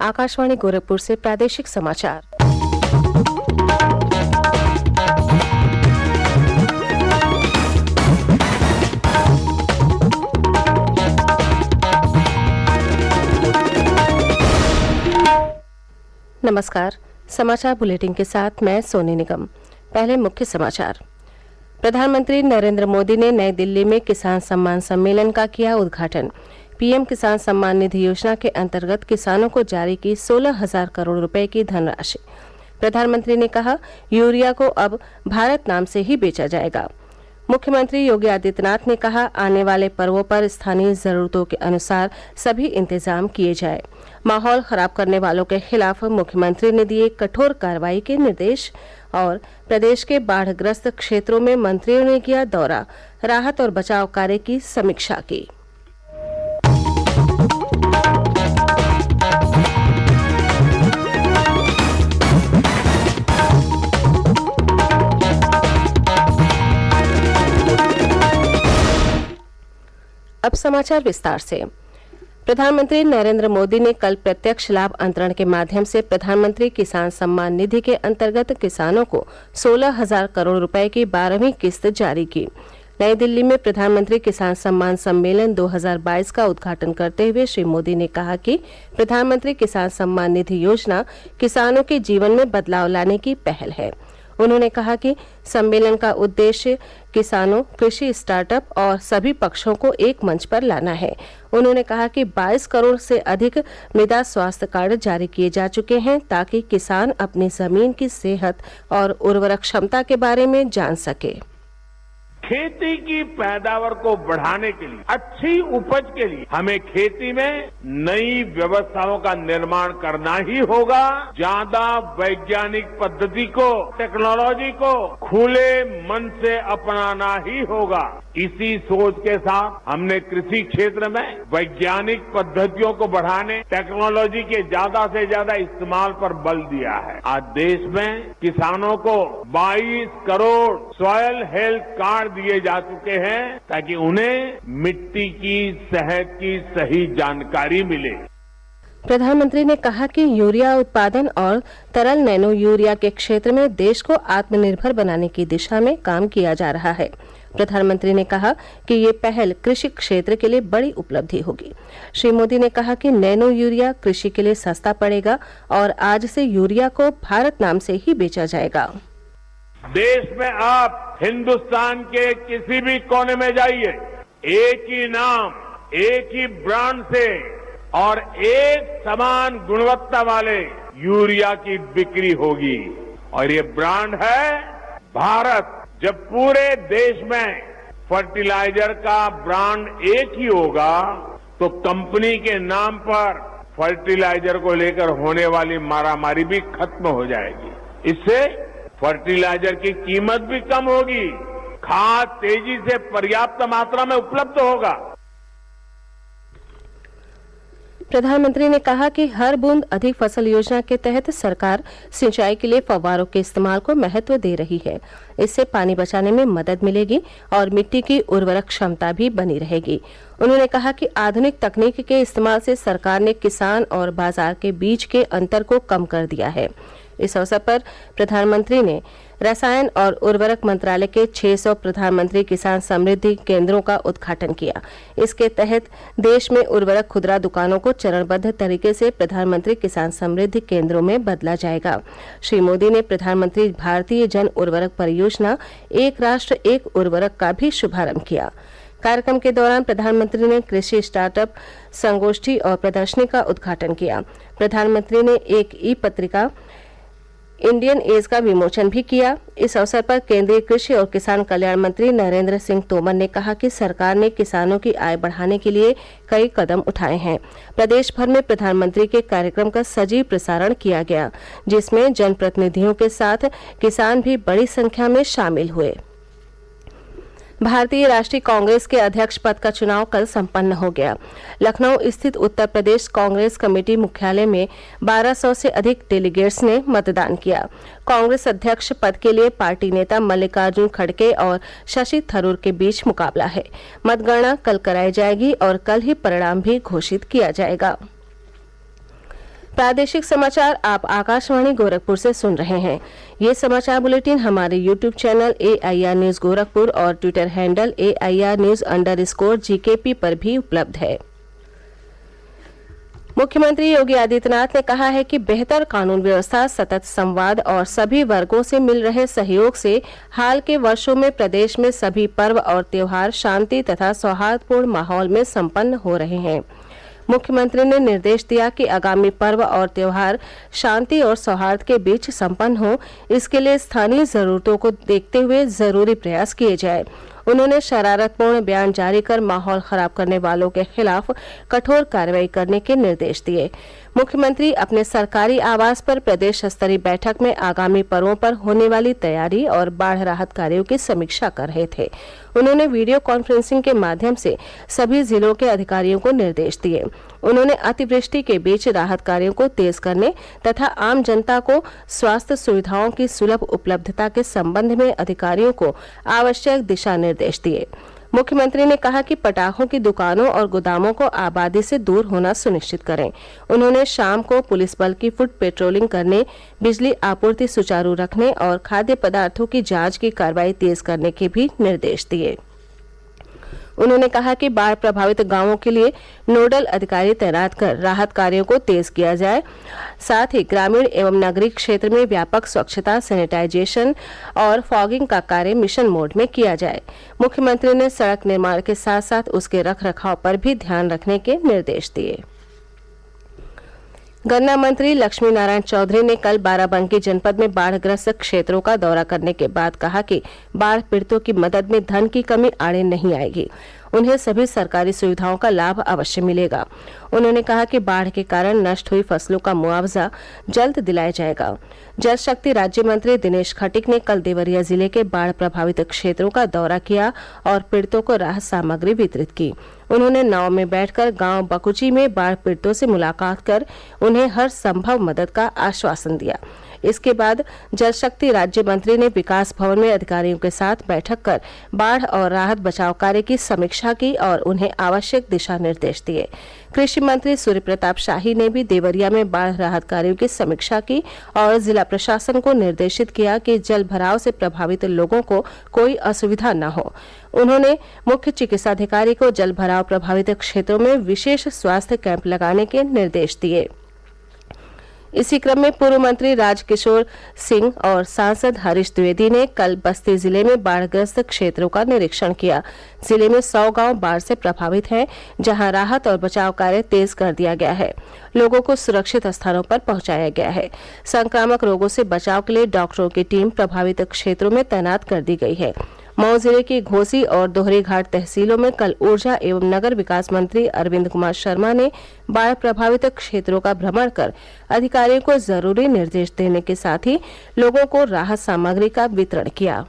आकाशवाणी गोरखपुर से प्रादेशिक समाचार। नमस्कार। समाचार बुलेटिन के साथ मैं सोनी निगम। पहले मुख्य समाचार। प्रधानमंत्री नरेंद्र मोदी ने नई दिल्ली में किसान सम्मान सम्मेलन का किया उद्घाटन। पीएम किसान सम्मान निधि योजना के अंतर्गत किसानों को जारी की 16,000 करोड़ रुपए की धनराशि। प्रधानमंत्री ने कहा, यूरिया को अब भारत नाम से ही बेचा जाएगा। मुख्यमंत्री योगी आदित्यनाथ ने कहा, आने वाले पर्वों पर स्थानीय जरूरतों के अनुसार सभी इंतजाम किए जाए। माहौल खराब करने वालों के खिलाफ मुख्यमंत्री ने दिए कठोर कार्रवाई के निर्देश। और प्रदेश के बाढ़ग्रस्त क्षेत्रों में मंत्रियों ने किया दौरा, राहत और बचाव कार्य की समीक्षा की। अब समाचार विस्तार से। प्रधानमंत्री नरेंद्र मोदी ने कल प्रत्यक्ष लाभ अंतरण के माध्यम से प्रधानमंत्री किसान सम्मान निधि के अंतर्गत किसानों को 16,000 करोड़ रुपए की 12वीं किस्त जारी की। नई दिल्ली में प्रधानमंत्री किसान सम्मान सम्मेलन 2022 का उद्घाटन करते हुए श्री मोदी ने कहा कि प्रधानमंत्री किसान सम्मान निधि योजना किसानों के जीवन में बदलाव लाने की पहल है। उन्होंने कहा कि सम्मेलन का उद्देश्य किसानों, कृषि स्टार्टअप और सभी पक्षों को एक मंच पर लाना है। उन्होंने कहा कि 22 करोड़ से अधिक मृदा स्वास्थ्य कार्ड जारी किए जा चुके हैं ताकि किसान अपनी जमीन की सेहत और उर्वरक क्षमता के बारे में जान सके। खेती की पैदावार को बढ़ाने के लिए, अच्छी उपज के लिए हमें खेती में नई व्यवस्थाओं का निर्माण करना ही होगा। ज्यादा वैज्ञानिक पद्धति को, टेक्नोलॉजी को खुले मन से अपनाना ही होगा। इसी सोच के साथ हमने कृषि क्षेत्र में वैज्ञानिक पद्धतियों को बढ़ाने, टेक्नोलॉजी के ज्यादा से ज्यादा इस्तेमाल पर बल दिया है। आज देश में किसानों को 22 करोड़ सॉयल हेल्थ कार्ड दिए जा चुके हैं ताकि उन्हें मिट्टी की सेहत की सही जानकारी मिले। प्रधानमंत्री ने कहा कि यूरिया उत्पादन और तरल नैनो यूरिया के क्षेत्र में देश को आत्मनिर्भर बनाने की दिशा में काम किया जा रहा है। प्रधानमंत्री ने कहा कि ये पहल कृषि क्षेत्र के लिए बड़ी उपलब्धि होगी। श्री मोदी ने कहा कि नैनो यूरिया कृषि के लिए सस्ता पड़ेगा और आज से यूरिया को भारत नाम से ही बेचा जाएगा। देश में आप हिंदुस्तान के किसी भी कोने में जाइए, एक ही नाम, एक ही ब्रांड से और एक समान गुणवत्ता वाले यूरिया की बिक्री होगी। और ये ब्रांड है भारत। जब पूरे देश में फर्टिलाइजर का ब्रांड एक ही होगा तो कंपनी के नाम पर फर्टिलाइजर को लेकर होने वाली मारामारी भी खत्म हो जाएगी। इससे फर्टिलाइजर की कीमत भी कम होगी, खाद तेजी से पर्याप्त मात्रा में उपलब्ध होगा। प्रधानमंत्री ने कहा कि हर बूंद अधिक फसल योजना के तहत सरकार सिंचाई के लिए फव्वारों के इस्तेमाल को महत्व दे रही है। इससे पानी बचाने में मदद मिलेगी और मिट्टी की उर्वरक क्षमता भी बनी रहेगी। उन्होंने कहा कि आधुनिक तकनीक के इस्तेमाल से सरकार ने किसान और बाजार के बीच के अंतर को कम कर दिया है। इस अवसर पर प्रधानमंत्री ने रसायन और उर्वरक मंत्रालय के 600 प्रधानमंत्री किसान समृद्धि केंद्रों का उद्घाटन किया। इसके तहत देश में उर्वरक खुदरा दुकानों को चरणबद्ध तरीके से प्रधानमंत्री किसान समृद्धि केंद्रों में बदला जाएगा। श्री मोदी ने प्रधानमंत्री भारतीय जन उर्वरक परियोजना एक राष्ट्र एक उर्वरक का भी शुभारंभ किया। कार्यक्रम के दौरान प्रधानमंत्री ने कृषि स्टार्टअप संगोष्ठी और प्रदर्शनी का उद्घाटन किया। प्रधानमंत्री ने एक ई पत्रिका इंडियन एज का विमोचन भी किया। इस अवसर पर केंद्रीय कृषि और किसान कल्याण मंत्री नरेंद्र सिंह तोमर ने कहा कि सरकार ने किसानों की आय बढ़ाने के लिए कई कदम उठाए हैं। प्रदेश भर में प्रधानमंत्री के कार्यक्रम का सजीव प्रसारण किया गया, जिसमें जनप्रतिनिधियों के साथ किसान भी बड़ी संख्या में शामिल हुए। भारतीय राष्ट्रीय कांग्रेस के अध्यक्ष पद का चुनाव कल संपन्न हो गया। लखनऊ स्थित उत्तर प्रदेश कांग्रेस कमेटी मुख्यालय में 1200 से अधिक डेलीगेट्स ने मतदान किया। कांग्रेस अध्यक्ष पद के लिए पार्टी नेता मल्लिकार्जुन खड़गे और शशि थरूर के बीच मुकाबला है। मतगणना कल कराई जाएगी और कल ही परिणाम भी घोषित किया जाएगा। प्रादेशिक समाचार आप आकाशवाणी गोरखपुर से सुन रहे हैं। ये समाचार बुलेटिन हमारे YouTube channel AIR news Gorakhpur और ट्विटर हैंडल AIR News_GKP पर भी उपलब्ध है। मुख्यमंत्री योगी आदित्यनाथ ने कहा है कि बेहतर कानून व्यवस्था, सतत संवाद और सभी वर्गों से मिल रहे सहयोग से हाल के वर्षों में प्रदेश में सभी पर्व और त्योहार शांति तथा सौहार्दपूर्ण माहौल में संपन्न हो रहे हैं। मुख्यमंत्री ने निर्देश दिया कि आगामी पर्व और त्योहार शांति और सौहार्द के बीच संपन्न हो, इसके लिए स्थानीय जरूरतों को देखते हुए जरूरी प्रयास किए जाए। उन्होंने शरारतपूर्ण बयान जारी कर माहौल खराब करने वालों के खिलाफ कठोर कार्रवाई करने के निर्देश दिए। मुख्यमंत्री अपने सरकारी आवास पर प्रदेश स्तरीय बैठक में आगामी पर्वों पर होने वाली तैयारी और बाढ़ राहत कार्यों की समीक्षा कर रहे थे। उन्होंने वीडियो कॉन्फ्रेंसिंग के माध्यम से सभी जिलों के अधिकारियों को निर्देश दिए। उन्होंने अतिवृष्टि के बीच राहत कार्यों को तेज करने तथा आम जनता को स्वास्थ्य सुविधाओं की सुलभ उपलब्धता के संबंध में अधिकारियों को आवश्यक दिशा निर्देश दिए। मुख्यमंत्री ने कहा कि पटाखों की दुकानों और गोदामों को आबादी से दूर होना सुनिश्चित करें। उन्होंने शाम को पुलिस बल की फुट पेट्रोलिंग करने, बिजली आपूर्ति सुचारू रखने और खाद्य पदार्थों की जांच की कार्रवाई तेज करने के भी निर्देश दिए। उन्होंने कहा कि बाढ़ प्रभावित गांवों के लिए नोडल अधिकारी तैनात कर राहत कार्यों को तेज किया जाए। साथ ही ग्रामीण एवं नगरीय क्षेत्र में व्यापक स्वच्छता, सैनिटाइजेशन और फॉगिंग का कार्य मिशन मोड में किया जाए। मुख्यमंत्री ने सड़क निर्माण के साथ साथ उसके रखरखाव पर भी ध्यान रखने के निर्देश दिए। गन्ना मंत्री लक्ष्मी नारायण चौधरी ने कल बाराबंकी जनपद में बाढ़ग्रस्त क्षेत्रों का दौरा करने के बाद कहा कि बाढ़ पीड़ितों की मदद में धन की कमी आड़े नहीं आएगी। उन्हें सभी सरकारी सुविधाओं का लाभ अवश्य मिलेगा। उन्होंने कहा कि बाढ़ के कारण नष्ट हुई फसलों का मुआवजा जल्द दिलाया जाएगा। जल शक्ति राज्य मंत्री दिनेश खटीक ने कल देवरिया जिले के बाढ़ प्रभावित क्षेत्रों का दौरा किया और पीड़ितों को राहत सामग्री वितरित की। उन्होंने नाव में बैठकर गांव बकुची में बाढ़ पीड़ितों से मुलाकात कर उन्हें हर संभव मदद का आश्वासन दिया। इसके बाद जल शक्ति राज्य मंत्री ने विकास भवन में अधिकारियों के साथ बैठक कर बाढ़ और राहत बचाव कार्य की समीक्षा की और उन्हें आवश्यक दिशा निर्देश दिए। कृषि मंत्री सूर्य प्रताप शाही ने भी देवरिया में बाढ़ राहत कार्यों की समीक्षा की और जिला प्रशासन को निर्देशित किया कि जल भराव से प्रभावित लोगों को कोई असुविधा न हो। उन्होंने मुख्य चिकित्साधिकारी को जल भराव प्रभावित क्षेत्रों में विशेष स्वास्थ्य कैंप लगाने के निर्देश दिए। इसी क्रम में पूर्व मंत्री राजकिशोर सिंह और सांसद हरीश द्विवेदी ने कल बस्ती जिले में बाढ़ग्रस्त क्षेत्रों का निरीक्षण किया। जिले में 100 गांव बाढ़ से प्रभावित हैं, जहां राहत और बचाव कार्य तेज कर दिया गया है। लोगों को सुरक्षित स्थानों पर पहुंचाया गया है। संक्रामक रोगों से बचाव के लिए डॉक्टरों की टीम प्रभावित क्षेत्रों में तैनात कर दी गई है। मऊ जिले की घोसी और दोहरी घाट तहसीलों में कल ऊर्जा एवं नगर विकास मंत्री अरविंद कुमार शर्मा ने बाढ़ प्रभावित क्षेत्रों का भ्रमण कर अधिकारियों को जरूरी निर्देश देने के साथ ही लोगों को राहत सामग्री का वितरण किया।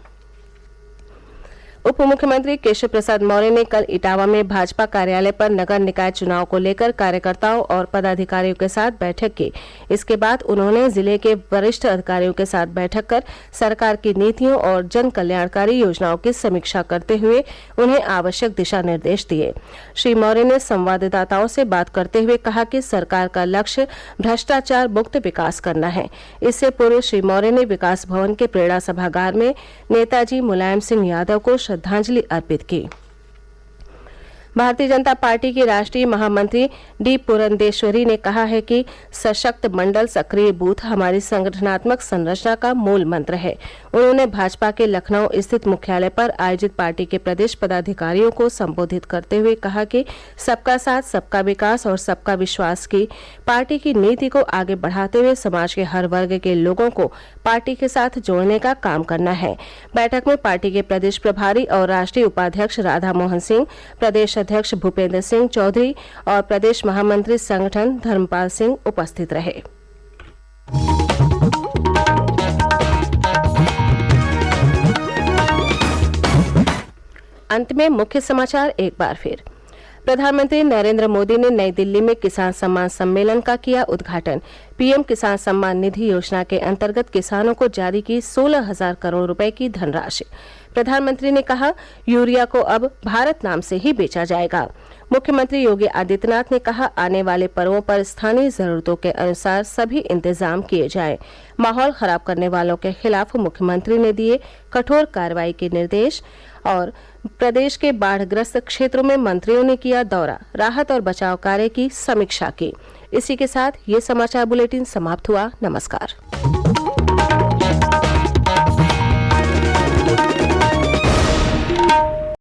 उप मुख्यमंत्री केशव प्रसाद मौर्य ने कल इटावा में भाजपा कार्यालय पर नगर निकाय चुनाव को लेकर कार्यकर्ताओं और पदाधिकारियों के साथ बैठक की। इसके बाद उन्होंने जिले के वरिष्ठ अधिकारियों के साथ बैठक कर सरकार की नीतियों और जन कल्याणकारी योजनाओं की समीक्षा करते हुए उन्हें आवश्यक दिशा निर्देश दिए। श्री मौर्य ने संवाददाताओं से बात करते हुए कहा कि सरकार का लक्ष्य भ्रष्टाचार मुक्त विकास करना है। इससे पूर्व श्री मौर्य ने विकास भवन के प्रेरणा सभागार में नेताजी मुलायम सिंह यादव को श्रद्धांजलि अर्पित की। भारतीय जनता पार्टी की राष्ट्रीय महामंत्री डी पुरंदेश्वरी ने कहा है कि सशक्त मंडल सक्रिय बूथ हमारी संगठनात्मक संरचना का मूल मंत्र है। उन्होंने भाजपा के लखनऊ स्थित मुख्यालय पर आयोजित पार्टी के प्रदेश पदाधिकारियों को संबोधित करते हुए कहा कि सबका साथ, सबका विकास और सबका विश्वास की पार्टी की नीति को आगे बढ़ाते हुए समाज के हर वर्ग के लोगों को पार्टी के साथ जोड़ने का काम करना है। बैठक में पार्टी के प्रदेश प्रभारी और राष्ट्रीय उपाध्यक्ष राधा मोहन सिंह, प्रदेश अध्यक्ष भूपेंद्र सिंह चौधरी और प्रदेश महामंत्री संगठन धर्मपाल सिंह उपस्थित रहे। अंत में मुख्य समाचार एक बार फिर। प्रधानमंत्री नरेंद्र मोदी ने नई दिल्ली में किसान सम्मान सम्मेलन का किया उद्घाटन। पीएम किसान सम्मान निधि योजना के अंतर्गत किसानों को जारी की 16,000 करोड़ रुपए की धनराशि। प्रधानमंत्री ने कहा, यूरिया को अब भारत नाम से ही बेचा जाएगा। मुख्यमंत्री योगी आदित्यनाथ ने कहा, आने वाले पर्वों पर स्थानीय जरूरतों के अनुसार सभी इंतजाम किए जाएं। माहौल खराब करने वालों के खिलाफ मुख्यमंत्री ने दिए कठोर कार्रवाई के निर्देश। और प्रदेश के बाढ़ग्रस्त क्षेत्रों में मंत्रियों ने किया दौरा, राहत और बचाव कार्य की समीक्षा की। इसी के साथ ये समाचार बुलेटिन समाप्त हुआ। नमस्कार।